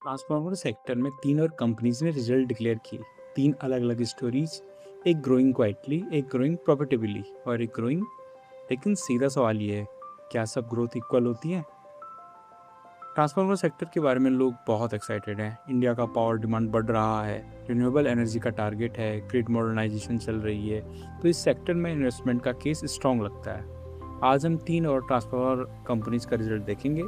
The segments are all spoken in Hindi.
ट्रांसफार्मर सेक्टर में तीन और कंपनीज ने रिजल्ट डिक्लेयर किए। तीन अलग अलग स्टोरीज, एक ग्रोइंग क्वाइटली, एक ग्रोइंग प्रॉफिटेबली और एक ग्रोइंग। लेकिन सीधा सवाल ये है, क्या सब ग्रोथ इक्वल होती है? ट्रांसफार्मर सेक्टर के बारे में लोग बहुत एक्साइटेड हैं। इंडिया का पावर डिमांड बढ़ रहा है, रिन्यूएबल एनर्जी का टारगेट है, ग्रिड मॉडर्नाइजेशन चल रही है, तो इस सेक्टर में इन्वेस्टमेंट का केस स्ट्रॉन्ग लगता है। आज हम तीन और ट्रांसफार्मर कंपनीज का रिजल्ट देखेंगे।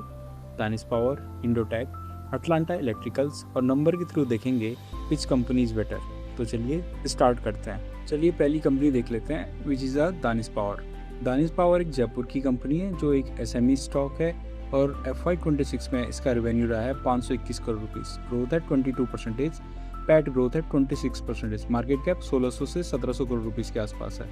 Danish power, Indotech, Atlanta electricals, और नंबर के थ्रू देखेंगे विच कंपनी इज बेटर। तो चलिए स्टार्ट करते हैं। चलिए पहली कंपनी देख लेते हैं, which is Danish power. Danish power एक जयपुर की कंपनी है जो एक एसएमई स्टॉक है और FY26 में इसका रेवेन्यू रहा है 521 करोड़ रुपीस, ग्रोथ है 22%, पैट ग्रोथ है 26%, मार्केट कैप 1600 से 1700 करोड़ रुपीस के आसपास है।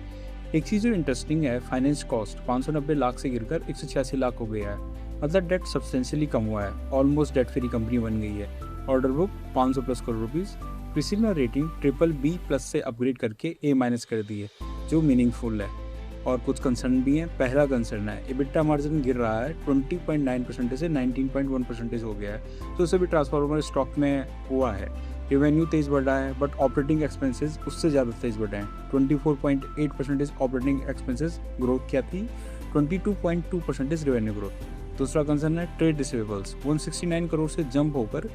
एक चीज़ जो इंटरेस्टिंग है, फाइनेंस कॉस्ट 590 लाख से गिरकर 186 लाख हो गया है, मतलब डेट सब्सटेंशियली कम हुआ है, ऑलमोस्ट डेट फ्री कंपनी बन गई है। Order book 500 plus crore rupees, CRISIL rating BBB+ से अपग्रेड करके A- कर दी है, जो मीनिंगफुल है। और कुछ कंसर्न भी हैं। पहला कंसर्न है, EBITDA मार्जिन गिर रहा है, 20.9% से 19.1% हो गया है, तो उसे भी ट्रांसफार्मर स्टॉक में हुआ है। रेवेन्यू तेज बढ़ रहा है, बट ऑपरेटिंग एक्सपेंसेस उससे ज़्यादा तेज बढ़ रहे हैं। 24.8% ऑपरेटिंग एक्सपेंसेस ग्रोथ क्या थी, 22.2% रेवेन्यू ग्रोथ। दूसरा कंसर्न है ट्रेड रिसीवेबल्स, 169 करोड़ से जंप होकर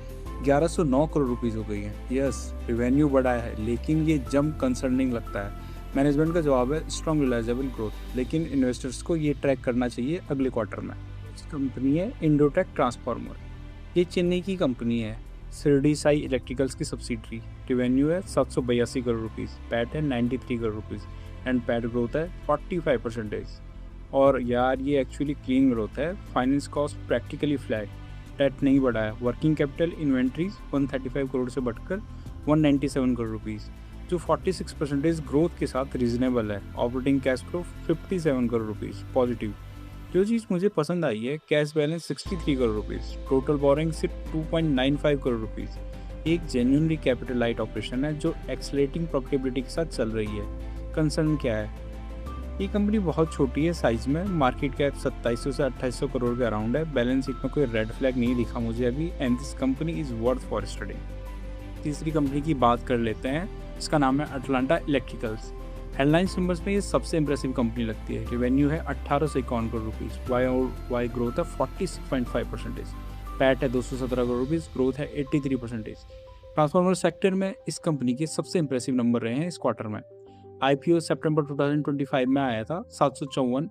1109 करोड़ रुपीज़ हो गई है। यस, रेवेन्यू बढ़ा है, लेकिन ये जंप कंसर्निंग लगता है। मैनेजमेंट का जवाब है स्ट्रॉन्ग रिलायजेबल ग्रोथ, लेकिन इन्वेस्टर्स को ये ट्रैक करना चाहिए अगले क्वार्टर में। कंपनी है इंडोटेक ट्रांसफार्मर। ये चेन्नई की कंपनी है, शिरडी साई इलेक्ट्रिकल्स की सब्सिडरी। रेवेन्यू है 782 करोड़ रुपीज़, पैट है 93 crore rupees and PAT growth है 45%। और यार ये एक्चुअली क्लीन ग्रोथ है। Finance cost practically flat, debt नहीं बढ़ा है। वर्किंग कैपिटल इन्वेंट्रीज 135 करोड़ से बढ़कर 197 करोड़ रुपीज़, जो 46% ग्रोथ के साथ रीजनेबल है। Operating cash flow 57 crore rupees positive. जो चीज़ मुझे पसंद आई है, cash balance 63 crore rupees, total boring सिर्फ 2.95 करोड़ रुपीज़। एक जेन्युइनली कैपिटल लाइट ऑपरेशन है जो एक्सलेटिंग प्रॉफिटेबिलिटी के साथ चल रही है। कंसर्न क्या है, ये कंपनी बहुत छोटी है साइज में, मार्केट कैप 2700 से 2800 करोड़ के अराउंड है। बैलेंस शीट में कोई रेड फ्लैग नहीं दिखा मुझे अभी, and this company is worth for studying. तीसरी कंपनी की बात कर लेते हैं, इसका नाम है अटलांटा इलेक्ट्रिकल्स। हेडलाइंस नंबर्स में ये सबसे इंप्रेसिव कंपनी लगती है। रेवेन्यू है 18 से 51 करोड़ रुपीज़, वाई ग्रोथ है 46.5%, पैट है 217 करोड़ रुपीज़, ग्रोथ है 83%। ट्रांसफार्मर सेक्टर में इस कंपनी के सबसे इंप्रेसिव नंबर रहे हैं इस क्वार्टर में। IPO सितंबर 2025 में आया था 754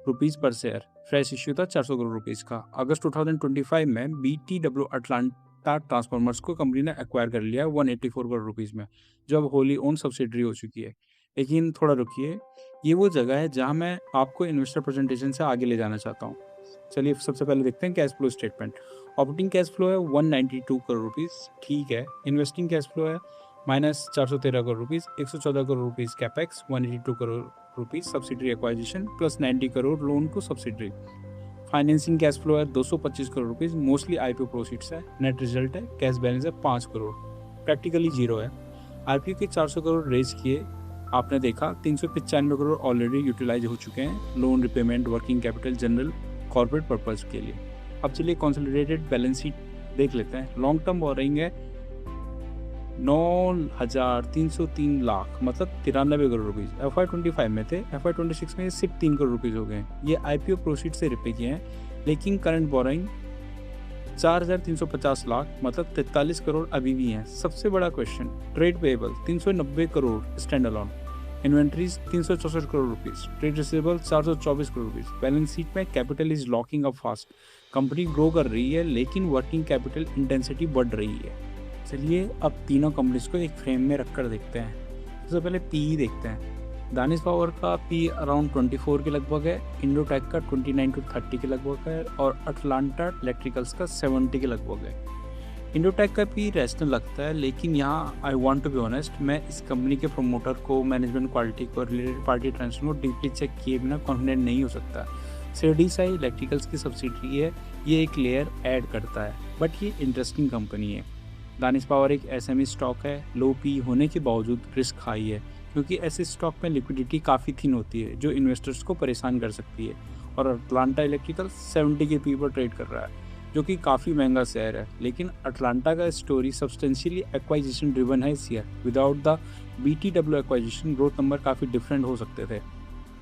रुपीज़ पर शेयर, फ्रेश इश्यू था 400 करोड़ रुपीज़ का। अगस्त 2025 में BTW अटलांटा ट्रांसफार्मर्स को कंपनी ने एक्वायर कर लिया 184 करोड़ रुपीज़ में, जो अब होली ओन सब्सिडरी हो चुकी है। लेकिन थोड़ा रुकिए, ये वो जगह है जहां मैं आपको इन्वेस्टर प्रेजेंटेशन से आगे ले जाना चाहता हूँ। चलिए सबसे पहले देखते हैं cash flow statement. Operating cash flow है 192 करोड़ रुपीज़, ठीक है। इन्वेस्टिंग कैश फ्लो है -413 crore rupees, 114 crore rupees capex, 182 crore rupees subsidiary एक्वाइजिशन plus 90 crore loan को सब्सिडरी। फाइनेंसिंग कैश फ्लो है 225 crore rupees, mostly IPO proceeds है। नेट रिजल्ट है कैश बैलेंस है 5 करोड़, प्रैक्टिकली जीरो है। IPO के 400 करोड़ रेज किए, आपने देखा 395 करोड़ ऑलरेडी यूटिलाइज हो चुके हैं loan repayment, working capital, general corporate purpose के लिए। अब चलिए कंसोलिडेटेड बैलेंस शीट देख लेते हैं। लॉन्ग टर्म बोरिंग है 9,303 लाख, मतलब 93 करोड़ रुपीज़। FY25 में थे, FY26 में सिर्फ 3 करोड़ रुपीज़ हो गए। ये IPO प्रोसीड से रिपे किए हैं, लेकिन करंट बोरिंग 4,350 लाख, मतलब 43 करोड़ अभी भी हैं। सबसे बड़ा question, trade payable 390 crore stand alone, inventories 364 crore rupees, trade receivable 424 crore rupees. Balance sheet में capital is locking up fast, company grow कर रही है लेकिन वर्किंग कैपिटल इंटेंसिटी बढ़ रही है। चलिए अब तीनों कंपनीज को एक फ्रेम में रखकर देखते हैं। सबसे पहले PE देखते हैं। दानिश पावर का PE अराउंड 24 के लगभग है, इंडोटेक का 29 to 30 के लगभग है, और अटलांटा इलेक्ट्रिकल्स का 70 के लगभग है। इंडोटेक का PE रैशनल लगता है, लेकिन यहाँ I want to be honest, मैं इस कंपनी के प्रमोटर को, मैनेजमेंट क्वालिटी को, रिलेटेड पार्टी ट्रांसफर को डीपली चेक किए बिना कॉन्फिडेंट नहीं हो सकता। शिरडी साई इलेक्ट्रिकल्स की सब्सिडरी है, ये एक लेयर ऐड करता है, बट ये इंटरेस्टिंग कंपनी है। दानिश पावर एक SME स्टॉक है, लो PE होने के बावजूद रिस्क हाई है, क्योंकि ऐसे स्टॉक में लिक्विडिटी काफ़ी थिन होती है जो इन्वेस्टर्स को परेशान कर सकती है। और अटलांटा इलेक्ट्रिकल 70 के PE पर ट्रेड कर रहा है, जो कि काफ़ी महंगा शेयर है। लेकिन अटलांटा का स्टोरी सब्सटेंशियली एक्वाजिशन ड्रिवन है इस year. Without the BTW acquisition growth number काफ़ी डिफरेंट हो सकते थे।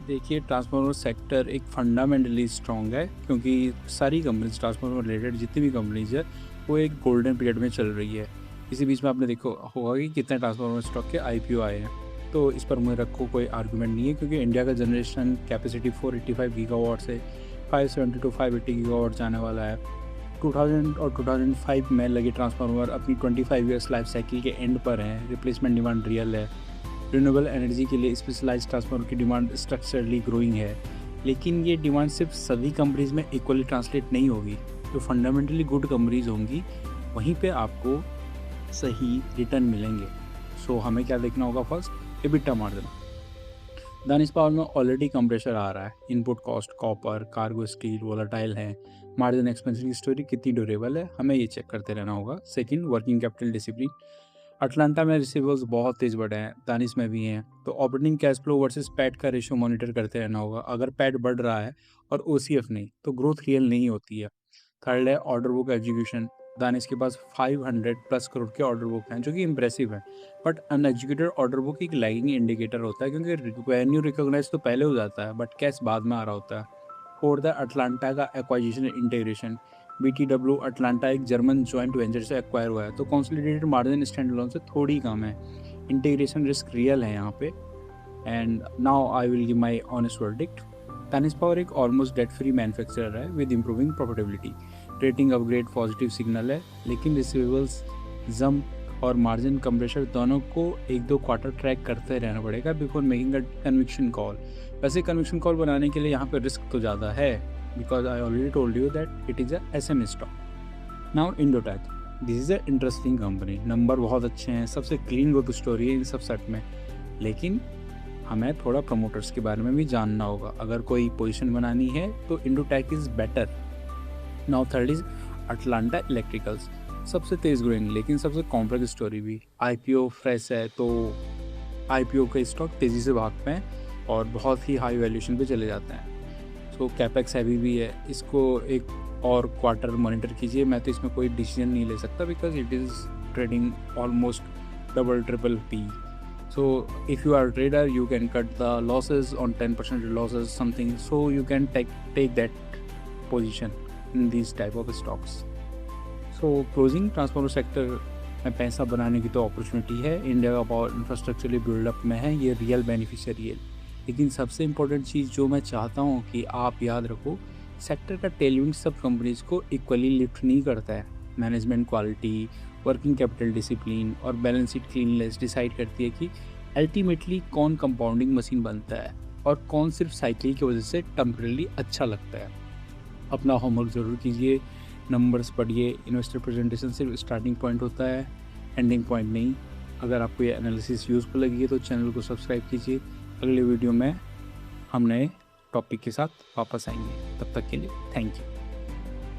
देखिए, ट्रांसफार्मर सेक्टर एक फंडामेंटली स्ट्रॉन्ग है, क्योंकि सारी कंपनीज ट्रांसफार्मर रिलेटेड जितनी भी कंपनीज है वो एक गोल्डन पीरियड में चल रही है। इसी बीच में आपने देखो होगा कि कितने ट्रांसफार्मर स्टॉक के IPO आए हैं। तो इस पर मुझे रखो कोई आर्गूमेंट नहीं है, क्योंकि इंडिया का जनरेशन कैपेसिटी 485 गीगावाट से 570 to 580 गीगावाट जाने वाला है। 2000 और 2005 में लगे ट्रांसफार्मर अपनी 25 ईयर्स लाइफ साइकिल के एंड पर हैं। रिप्लेसमेंट डिमांड रियल है। रिन्यूएबल एनर्जी के लिए स्पेशलाइज्ड ट्रांसफार्मर की डिमांड स्ट्रक्चरली ग्रोइंग है। लेकिन ये डिमांड सिर्फ सभी कंपनीज में इक्वली ट्रांसलेट नहीं होगी। जो फंडामेंटली गुड कंपनीज होंगी वहीं पे आपको सही रिटर्न मिलेंगे। सो हमें क्या देखना होगा? First, EBITDA margin. Danish power में ऑलरेडी कंप्रेशर आ रहा है। Input cost, copper, cargo steel volatile है। मार्जिन एक्सपेंशन की स्टोरी कितनी ड्यूरेबल है, हमें ये चेक करते रहना होगा। Second, working capital discipline. Atlanta में रिसीवेबल्स बहुत तेज बढ़े हैं, दानिश में भी हैं। तो operating cash flow versus PAT का रेशियो मॉनिटर करते रहना होगा। अगर पैट बढ़ रहा है और OCF नहीं, तो ग्रोथ रियल नहीं होती है। थर्ड है ऑर्डर बुक एग्जीक्यूशन। दानिश के पास 500+ करोड़ के ऑर्डर बुक हैं, जो कि इंप्रेसिव है। बट अनएग्जीक्यूटेड ऑर्डर बुक एक लैगिंग इंडिकेटर होता है, क्योंकि रेवेन्यू रिकॉग्नाइज तो पहले हो जाता है बट कैश बाद में आ रहा होता है। फोर्थ है अटलांटा का एक्वाजिशन इंटीग्रेशन। BTW अटलांटा एक जर्मन जॉइंट वेंचर से एक्वायर हुआ है, तो कंसोलिडेटेड मार्जिन स्टैंड अलोन से थोड़ी कम है। इंटीग्रेशन रिस्क रियल है यहाँ पे। And now I will give my honest verdict. Danish power एक ऑलमोस्ट डेट फ्री मैन्युफैक्चरर है with improving profitability. Rating upgrade positive signal है, लेकिन रिसीवेबल्स जंप और मार्जिन कंप्रेशर दोनों को 1-2 क्वार्टर ट्रैक करते रहना पड़ेगा before making a conviction call. वैसे कन्विक्शन कॉल बनाने के लिए यहाँ पे रिस्क तो ज़्यादा है, because I already told you that it is a SM stock. Now Indotech, this is a interesting company. Number बहुत अच्छे हैं, सबसे क्लीन ग्रोथ स्टोरी है इन सब सेट में। लेकिन हमें थोड़ा प्रमोटर्स के बारे में भी जानना होगा। अगर कोई पोजीशन बनानी है तो Indotech is better. Now third is Atlanta Electricals. सबसे तेज़ ग्रोइंग लेकिन सबसे कॉम्प्लेक्स स्टोरी भी। IPO फ्रेश है, तो IPO के स्टॉक तेज़ी से भागते हैं और बहुत ही हाई वैल्यूएशन पे चले जाते हैं। सो कैपेक्स हैवी भी है। इसको एक और क्वार्टर मॉनिटर कीजिए। मैं तो इसमें कोई डिसीजन नहीं ले सकता, because it is trading almost double triple P। So if you are a trader, you can cut the losses on 10% losses something, so you can take that position in these type of stocks. So closing, transformer sector में पैसा बनाने की तो अपॉर्चुनिटी है। इंडिया का पावर इंफ्रास्ट्रक्चरली बिल्डअप में है, ये रियल बेनिफिशियरी है। लेकिन सबसे इम्पोर्टेंट चीज़ जो मैं चाहता हूँ कि आप याद रखो, सेक्टर का टेलविंड सब कंपनीज को इक्वली लिफ्ट नहीं करता है। Management quality, working capital discipline और बैलेंस शीट क्लीननेस डिसाइड करती है कि अल्टीमेटली कौन कंपाउंडिंग मशीन बनता है और कौन सिर्फ साइकिल की वजह से टेम्परेली अच्छा लगता है। अपना होमवर्क ज़रूर कीजिए, नंबर्स पढ़िए। इन्वेस्टर प्रेजेंटेशन सिर्फ स्टार्टिंग पॉइंट होता है, एंडिंग पॉइंट नहीं। अगर आपको ये एनालिसिस यूज़फुल लगी है तो चैनल को सब्सक्राइब कीजिए। अगले वीडियो में हम नए टॉपिक के साथ वापस आएंगे। तब तक के लिए थैंक यू।